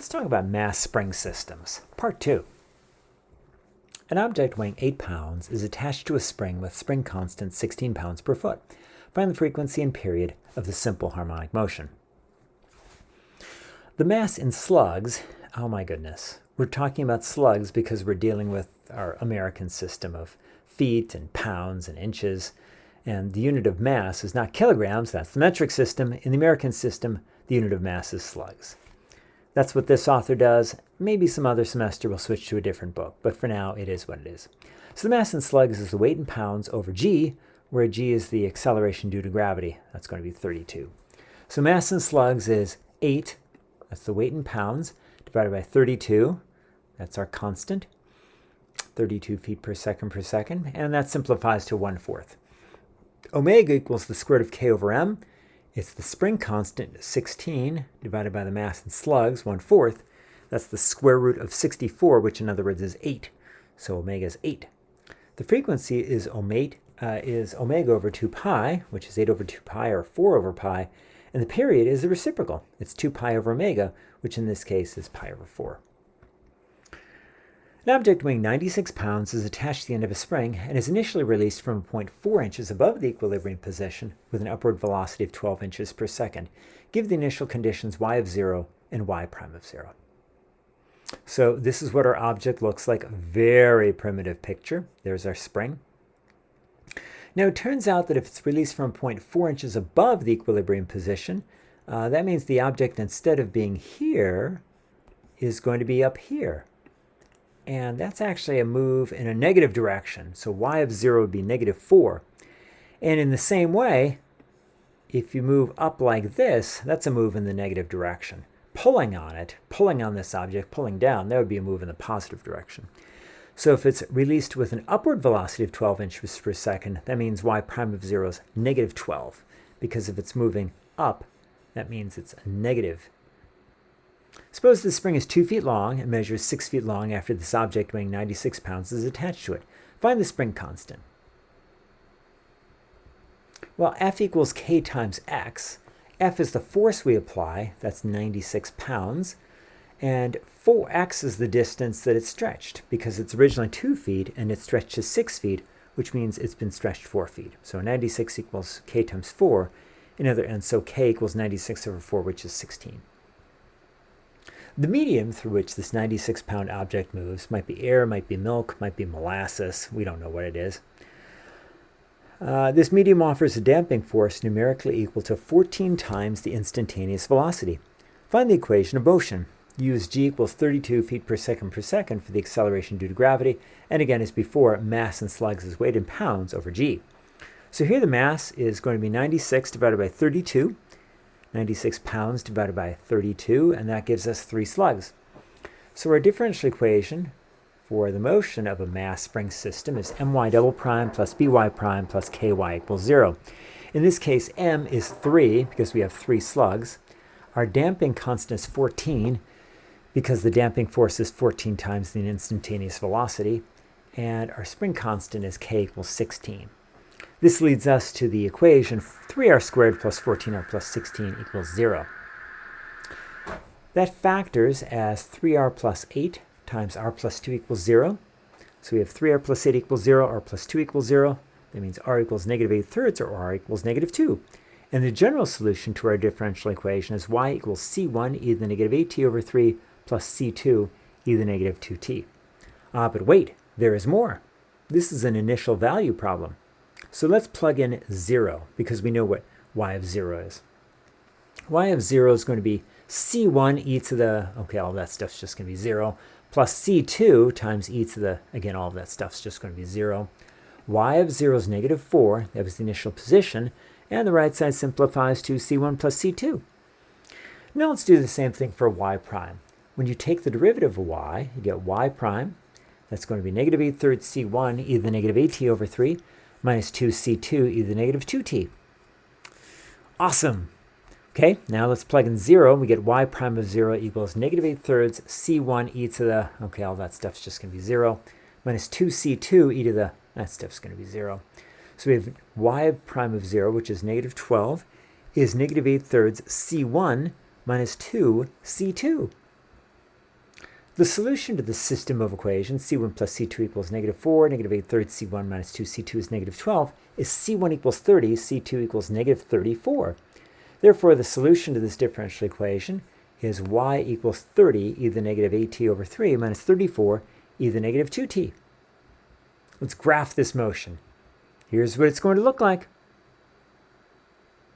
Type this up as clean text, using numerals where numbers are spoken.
Let's talk about mass spring systems. Part 2. An object weighing 8 pounds is attached to a spring with spring constant 16 pounds per foot. Find the frequency and period of the simple harmonic motion. The mass in slugs, oh my goodness. We're talking about slugs because we're dealing with our American system of feet and pounds and inches. And the unit of mass is not kilograms, that's the metric system. In the American system, the unit of mass is slugs. That's what this author does. Maybe some other semester we'll switch to a different book, but for now it is what it is. So the mass in slugs is the weight in pounds over g, where g is the acceleration due to gravity. That's going to be 32. So mass in slugs is 8, that's the weight in pounds, divided by 32, that's our constant, 32 feet per second, and that simplifies to 1/4. Omega equals the square root of k over m. It's the spring constant, 16, divided by the mass in slugs, 1/4. That's the square root of 64, which in other words is 8. So omega is 8. The frequency is omega over 2 pi, which is 8 over 2 pi or 4 over pi. And the period is the reciprocal. It's 2 pi over omega, which in this case is pi over 4. An object weighing 96 pounds is attached to the end of a spring and is initially released from a point 4 inches above the equilibrium position with an upward velocity of 12 inches per second. Give the initial conditions y of 0 and y prime of 0. So this is what our object looks like. A very primitive picture. There's our spring. Now it turns out that if it's released from a point 4 inches above the equilibrium position, that means the object, instead of being here, is going to be up here. And that's actually a move in a negative direction. So y of 0 would be -4. And in the same way, if you move up like this, that's a move in the negative direction. Pulling on it, pulling on this object, pulling down, that would be a move in the positive direction. So if it's released with an upward velocity of 12 inches per second, that means y prime of 0 is -12. Because if it's moving up, that means it's a negative. Suppose the spring is 2 feet long and measures 6 feet long after this object weighing 96 pounds is attached to it. Find the spring constant. Well, F equals k times x. F is the force we apply, that's 96 pounds. And 4x is the distance that it's stretched, because it's originally 2 feet and it's stretched to 6 feet, which means it's been stretched 4 feet. So 96 equals k times 4. And so k equals 96 over 4, which is 16. The medium through which this 96-pound object moves might be air, might be milk, might be molasses. We don't know what it is. This medium offers a damping force numerically equal to 14 times the instantaneous velocity. Find the equation of motion. Use g equals 32 feet per second for the acceleration due to gravity. And again, as before, mass in slugs is weight in pounds over g. So here the mass is going to be 96 divided by 32. 96 pounds divided by 32, and that gives us 3 slugs. So our differential equation for the motion of a mass spring system is my double prime plus by prime plus ky equals 0. In this case, m is 3 because we have 3 slugs. Our damping constant is 14 because the damping force is 14 times the instantaneous velocity. And our spring constant is k equals 16. This leads us to the equation 3r squared plus 14r plus 16 equals 0. That factors as 3r plus 8 times r plus 2 equals 0. So we have 3r plus 8 equals 0, r plus 2 equals 0. That means r equals -8/3 or r equals -2. And the general solution to our differential equation is y equals c1 e to the -8t over 3 plus c2 e to the -2t. But wait, there is more. This is an initial value problem. So let's plug in 0 because we know what y of 0 is. Y of 0 is going to be c1 e to the, okay, all that stuff's just going to be 0, plus c2 times e to the, again, all of that stuff's just going to be 0. Y of 0 is -4, that was the initial position, and the right side simplifies to c1 plus c2. Now let's do the same thing for y prime. When you take the derivative of y, you get y prime, that's going to be -8/3 c1 e to the -8t over 3, minus 2c2 e to the -2t. Awesome. Okay, now let's plug in 0. We get y prime of 0 equals -8/3 c1 e to the, okay, all that stuff's just going to be 0, minus 2c2 e to the, that stuff's going to be 0. So we have y prime of 0, which is -12, is -8/3 c1 minus 2 c2. The solution to the system of equations c1 plus c2 equals -4, -8 c1 minus 2c2 is -12, is c1 equals 30, c2 equals -34. Therefore, the solution to this differential equation is y equals 30 e to the -8t over 3 minus 34 e to the -2t. Let's graph this motion. Here's what it's going to look like.